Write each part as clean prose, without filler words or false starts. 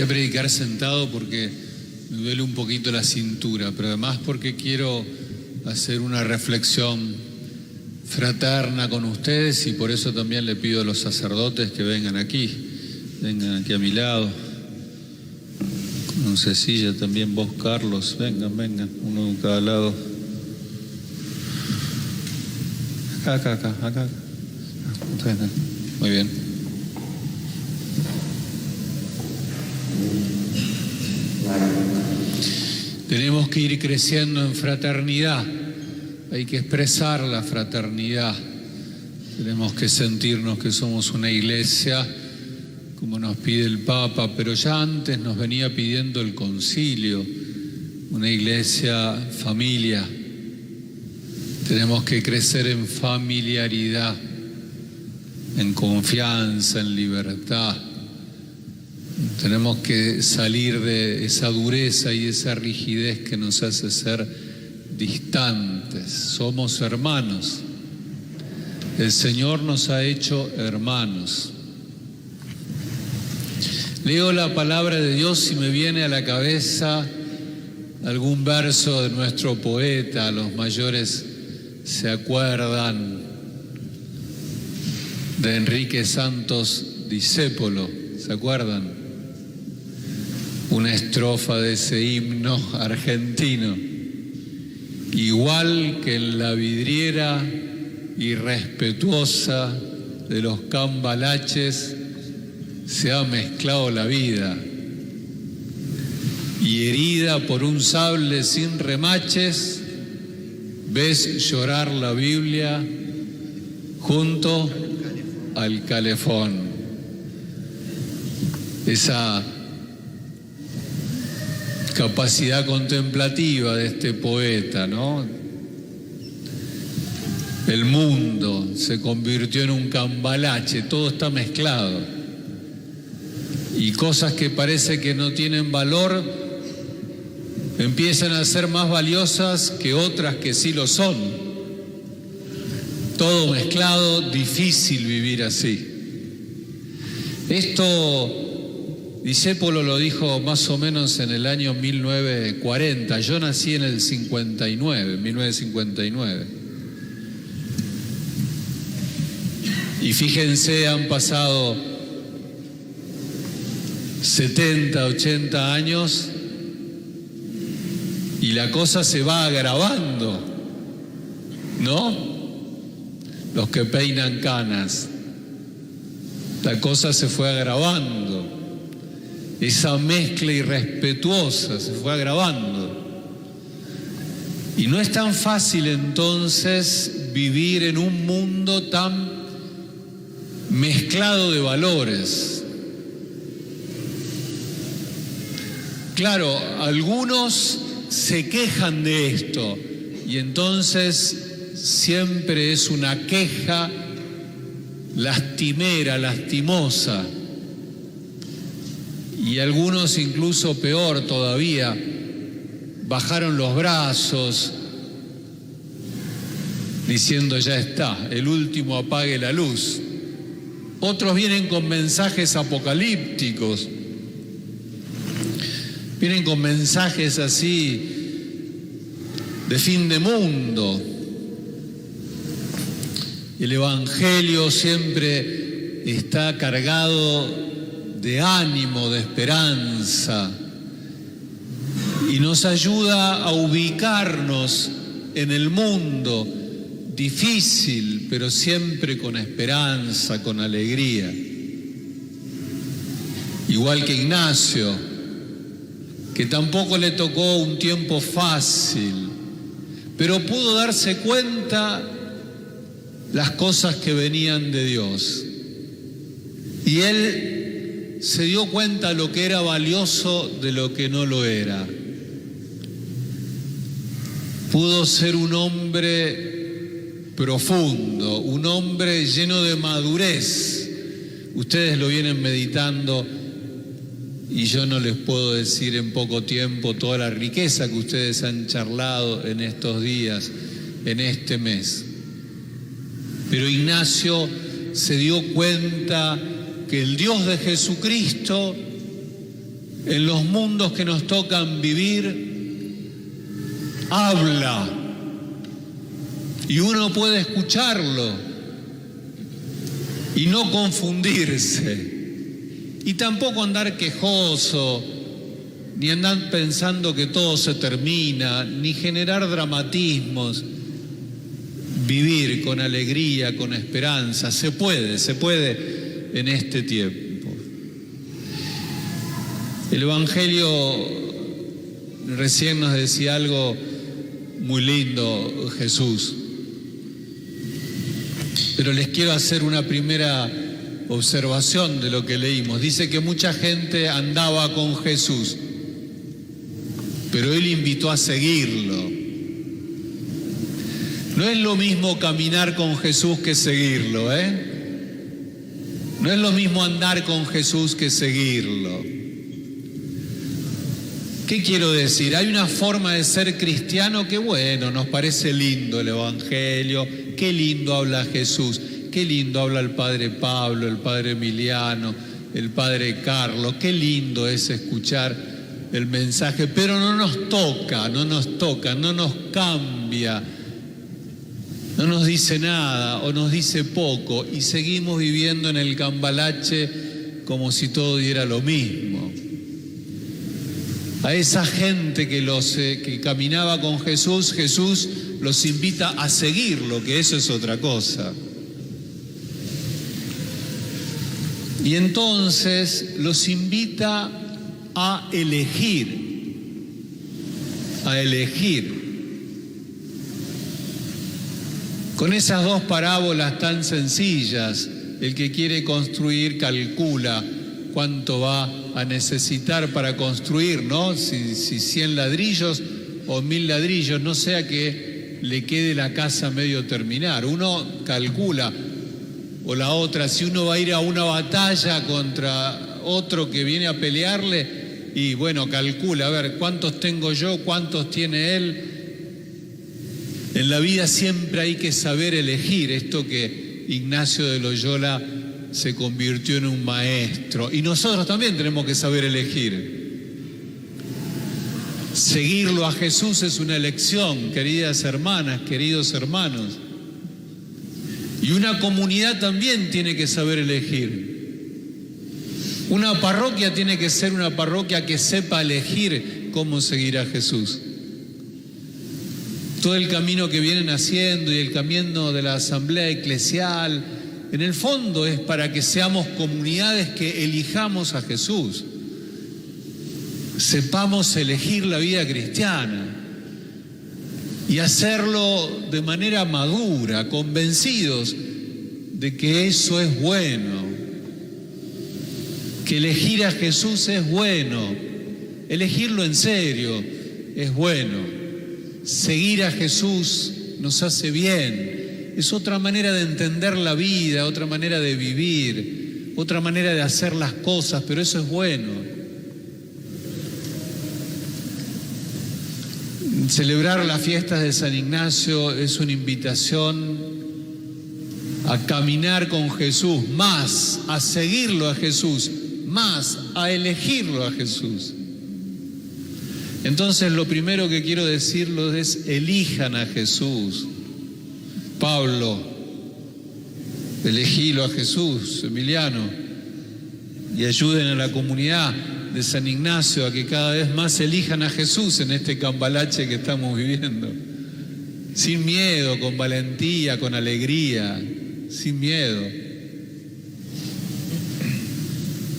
predicar sentado porque me duele un poquito la cintura, pero además porque quiero hacer una reflexión fraterna con ustedes y por eso también le pido a los sacerdotes que vengan aquí a mi lado. Con Cecilia también, vos Carlos, vengan, uno de cada lado. Acá. Muy bien. Tenemos que ir creciendo en fraternidad, hay que expresar la fraternidad, tenemos que sentirnos que somos una iglesia, como nos pide el Papa, pero ya antes nos venía pidiendo el concilio, una iglesia familia. Tenemos que crecer en familiaridad, en confianza, en libertad. Tenemos que salir de esa dureza y esa rigidez que nos hace ser distantes. Somos hermanos. El Señor nos ha hecho hermanos. Leo la palabra de Dios y me viene a la cabeza algún verso de nuestro poeta. Los mayores se acuerdan de Enrique Santos Discépolo. ¿Se acuerdan? Una estrofa de ese himno argentino. Igual que en la vidriera irrespetuosa de los cambalaches se ha mezclado la vida, y herida por un sable sin remaches ves llorar la Biblia junto al calefón. Esa capacidad contemplativa de este poeta, ¿no? El mundo se convirtió en un cambalache, todo está mezclado. Y cosas que parece que no tienen valor empiezan a ser más valiosas que otras que sí lo son. Todo mezclado, difícil vivir así. Esto Discépolo lo dijo más o menos en el año 1940. Yo nací en el 1959. Y fíjense, han pasado 70, 80 años y la cosa se va agravando, ¿no? Los que peinan canas, la cosa se fue agravando. Esa mezcla irrespetuosa se fue agravando. Y no es tan fácil entonces vivir en un mundo tan mezclado de valores. Claro, algunos se quejan de esto y entonces siempre es una queja lastimera, lastimosa. Y algunos incluso peor todavía, bajaron los brazos diciendo ya está, el último apague la luz. Otros vienen con mensajes apocalípticos, vienen con mensajes así de fin de mundo. El Evangelio siempre está cargado de ánimo, de esperanza, y nos ayuda a ubicarnos en el mundo difícil, pero siempre con esperanza, con alegría. Igual que Ignacio, que tampoco le tocó un tiempo fácil, pero pudo darse cuenta las cosas que venían de Dios. Y él se dio cuenta lo que era valioso de lo que no lo era. Pudo ser un hombre profundo, un hombre lleno de madurez. Ustedes lo vienen meditando y yo no les puedo decir en poco tiempo toda la riqueza que ustedes han charlado en estos días, en este mes. Pero Ignacio se dio cuenta que el Dios de Jesucristo en los mundos que nos tocan vivir, habla. Y uno puede escucharlo y no confundirse. Y tampoco andar quejoso, ni andar pensando que todo se termina, ni generar dramatismos. Vivir con alegría, con esperanza, se puede en este tiempo. El Evangelio recién nos decía algo muy lindo, Jesús. Pero les quiero hacer una primera observación de lo que leímos. Dice que mucha gente andaba con Jesús, pero Él invitó a seguirlo. No es lo mismo caminar con Jesús que seguirlo, ¿eh? No es lo mismo andar con Jesús que seguirlo. ¿Qué quiero decir? Hay una forma de ser cristiano que, bueno, nos parece lindo el Evangelio, qué lindo habla Jesús, qué lindo habla el Padre Pablo, el Padre Emiliano, el Padre Carlos, qué lindo es escuchar el mensaje, pero no nos toca, no nos cambia. No nos dice nada o nos dice poco y seguimos viviendo en el cambalache como si todo diera lo mismo. A esa gente que caminaba con Jesús, Jesús los invita a seguirlo, que eso es otra cosa. Y entonces los invita a elegir, Con esas dos parábolas tan sencillas, el que quiere construir calcula cuánto va a necesitar para construir, ¿no? Si 100 ladrillos o 1000 ladrillos, no sea que le quede la casa medio terminar. Uno calcula, o la otra, si uno va a ir a una batalla contra otro que viene a pelearle, y bueno, calcula, a ver, ¿cuántos tengo yo? ¿Cuántos tiene él? En la vida siempre hay que saber elegir, esto que Ignacio de Loyola se convirtió en un maestro. Y nosotros también tenemos que saber elegir. Seguirlo a Jesús es una elección, queridas hermanas, queridos hermanos. Y una comunidad también tiene que saber elegir. Una parroquia tiene que ser una parroquia que sepa elegir cómo seguir a Jesús. Todo el camino que vienen haciendo y el camino de la asamblea eclesial, en el fondo es para que seamos comunidades que elijamos a Jesús. Sepamos elegir la vida cristiana y hacerlo de manera madura, convencidos de que eso es bueno, que elegir a Jesús es bueno, elegirlo en serio es bueno. Seguir a Jesús nos hace bien, es otra manera de entender la vida, otra manera de vivir, otra manera de hacer las cosas, pero eso es bueno. Celebrar las fiestas de San Ignacio es una invitación a caminar con Jesús, más a seguirlo a Jesús, más a elegirlo a Jesús. Entonces lo primero que quiero decirles es: elijan a Jesús. Pablo, elegílo a Jesús. Emiliano, y ayuden a la comunidad de San Ignacio a que cada vez más elijan a Jesús en este cambalache que estamos viviendo. Sin miedo, con valentía, con alegría, sin miedo.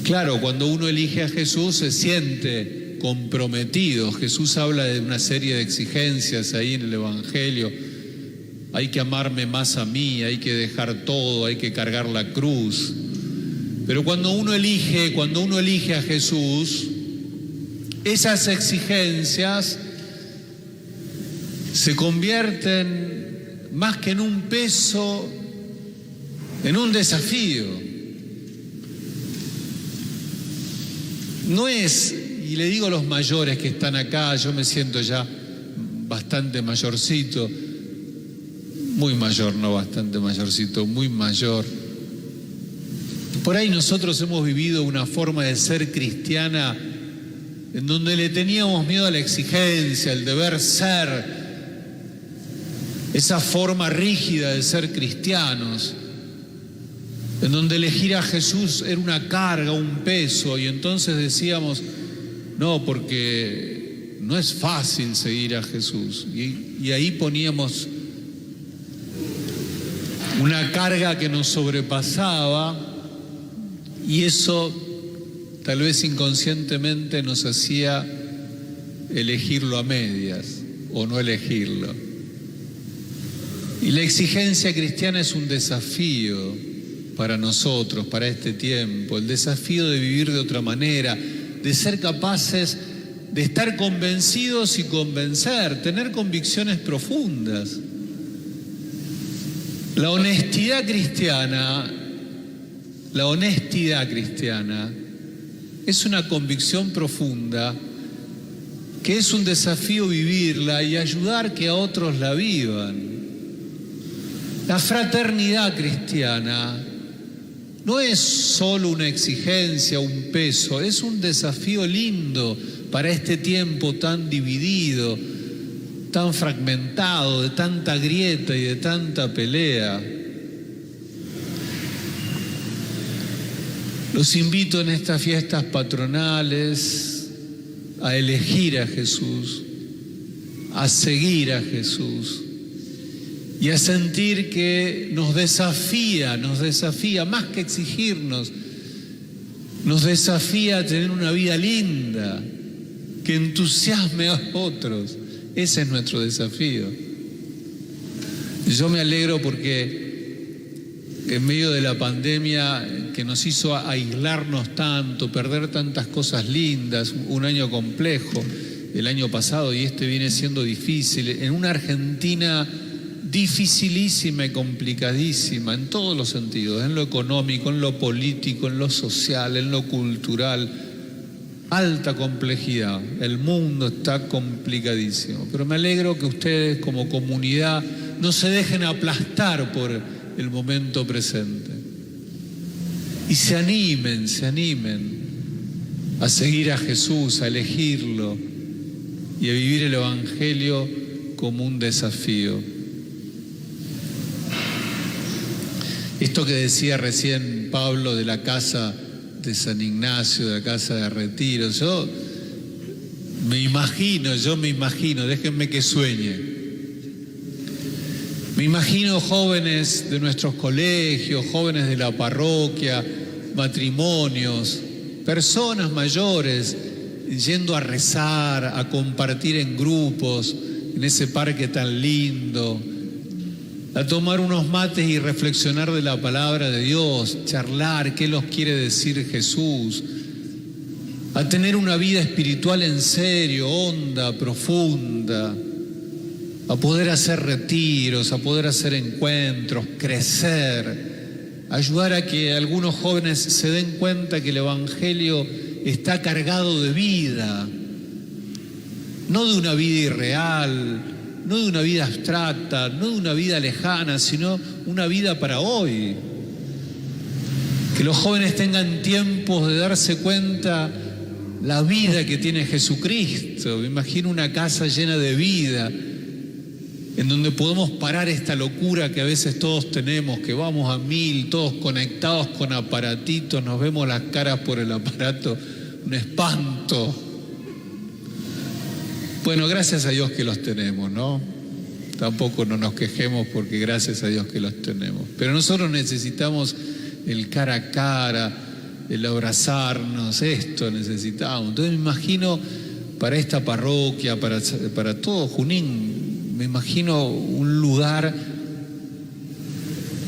Claro, cuando uno elige a Jesús se siente comprometido. Jesús habla de una serie de exigencias ahí en el Evangelio. Hay que amarme más a mí, hay que dejar todo, hay que cargar la cruz. Pero cuando uno elige a Jesús, esas exigencias se convierten más que en un peso, en un desafío. No es, y le digo a los mayores que están acá, yo me siento ya bastante mayorcito, muy mayor, no bastante mayorcito, muy mayor. Por ahí nosotros hemos vivido una forma de ser cristiana en donde le teníamos miedo a la exigencia, al deber ser, esa forma rígida de ser cristianos, en donde elegir a Jesús era una carga, un peso, y entonces decíamos, no, porque no es fácil seguir a Jesús. Y ahí poníamos una carga que nos sobrepasaba, y eso tal vez inconscientemente nos hacía elegirlo a medias o no elegirlo. Y la exigencia cristiana es un desafío para nosotros, para este tiempo, el desafío de vivir de otra manera, de ser capaces de estar convencidos y convencer, tener convicciones profundas. La honestidad cristiana es una convicción profunda que es un desafío vivirla y ayudar que a otros la vivan. La fraternidad cristiana no es solo una exigencia, un peso, es un desafío lindo para este tiempo tan dividido, tan fragmentado, de tanta grieta y de tanta pelea. Los invito en estas fiestas patronales a elegir a Jesús, a seguir a Jesús y a sentir que nos desafía, más que exigirnos, nos desafía a tener una vida linda, que entusiasme a otros. Ese es nuestro desafío. Yo me alegro porque en medio de la pandemia que nos hizo aislarnos tanto, perder tantas cosas lindas, un año complejo, el año pasado, y este viene siendo difícil, en una Argentina dificilísima y complicadísima en todos los sentidos, en lo económico, en lo político, en lo social, en lo cultural, alta complejidad. El mundo está complicadísimo, pero me alegro que ustedes como comunidad no se dejen aplastar por el momento presente y se animen a seguir a Jesús, a elegirlo y a vivir el Evangelio como un desafío. Esto que decía recién Pablo de la casa de San Ignacio, de la casa de retiro, yo me imagino, déjenme que sueñe. Me imagino jóvenes de nuestros colegios, jóvenes de la parroquia, matrimonios, personas mayores yendo a rezar, a compartir en grupos, en ese parque tan lindo, a tomar unos mates y reflexionar de la palabra de Dios, charlar qué nos quiere decir Jesús, a tener una vida espiritual en serio, honda, profunda, a poder hacer retiros, a poder hacer encuentros, crecer, ayudar a que algunos jóvenes se den cuenta que el Evangelio está cargado de vida, no de una vida irreal, no de una vida abstracta, no de una vida lejana, sino una vida para hoy. Que los jóvenes tengan tiempos de darse cuenta la vida que tiene Jesucristo. Me imagino una casa llena de vida, en donde podemos parar esta locura que a veces todos tenemos, que vamos a 1000, todos conectados con aparatitos, nos vemos las caras por el aparato, un espanto. Bueno, gracias a Dios que los tenemos, ¿no? Tampoco no nos quejemos porque gracias a Dios que los tenemos. Pero nosotros necesitamos el cara a cara, el abrazarnos, esto necesitamos. Entonces me imagino para esta parroquia, para todo Junín, me imagino un lugar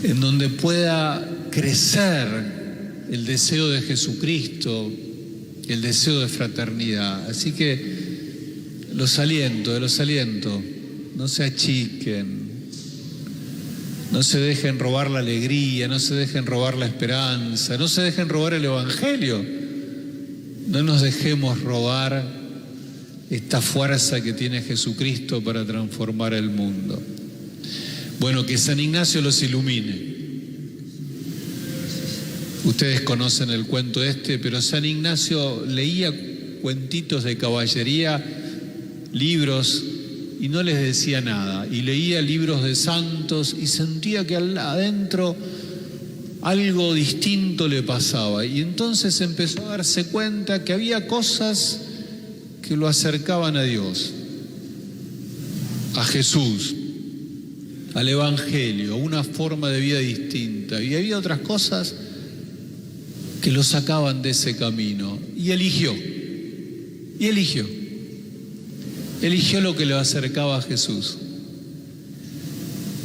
en donde pueda crecer el deseo de Jesucristo, el deseo de fraternidad. Así que los aliento, no se achiquen, no se dejen robar la alegría, no se dejen robar la esperanza, no se dejen robar el Evangelio, no nos dejemos robar esta fuerza que tiene Jesucristo para transformar el mundo. Bueno, que San Ignacio los ilumine. Ustedes conocen el cuento pero San Ignacio leía cuentitos de caballería, libros, y no les decía nada. Y leía libros de santos y sentía que adentro algo distinto le pasaba. Y entonces empezó a darse cuenta que había cosas que lo acercaban a Dios, a Jesús, al Evangelio, a una forma de vida distinta. Y había otras cosas que lo sacaban de ese camino. Y eligió lo que lo acercaba a Jesús.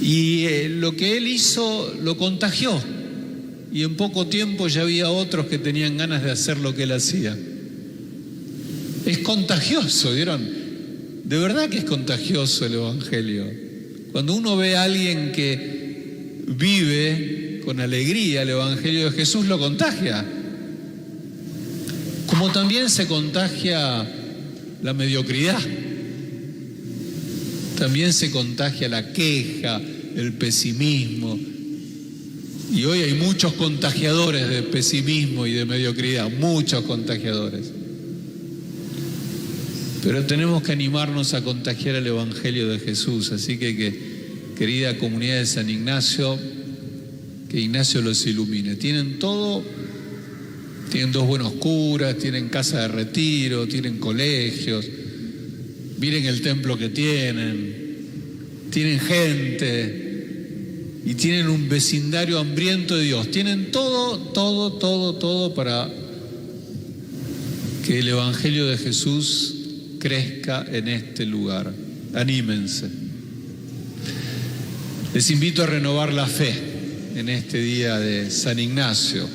Y lo que él hizo lo contagió. Y en poco tiempo ya había otros que tenían ganas de hacer lo que él hacía. Es contagioso, ¿vieron? De verdad que es contagioso el Evangelio. Cuando uno ve a alguien que vive con alegría el Evangelio de Jesús, lo contagia. Como también se contagia la mediocridad. También se contagia la queja, el pesimismo. Y hoy hay muchos contagiadores de pesimismo y de mediocridad, muchos contagiadores. Pero tenemos que animarnos a contagiar el Evangelio de Jesús. Así que querida comunidad de San Ignacio, que Ignacio los ilumine. Tienen todo, tienen 2 buenos curas, tienen casa de retiro, tienen colegios. Miren el templo que tienen gente y tienen un vecindario hambriento de Dios. Tienen todo para que el Evangelio de Jesús crezca en este lugar. Anímense. Les invito a renovar la fe en este día de San Ignacio.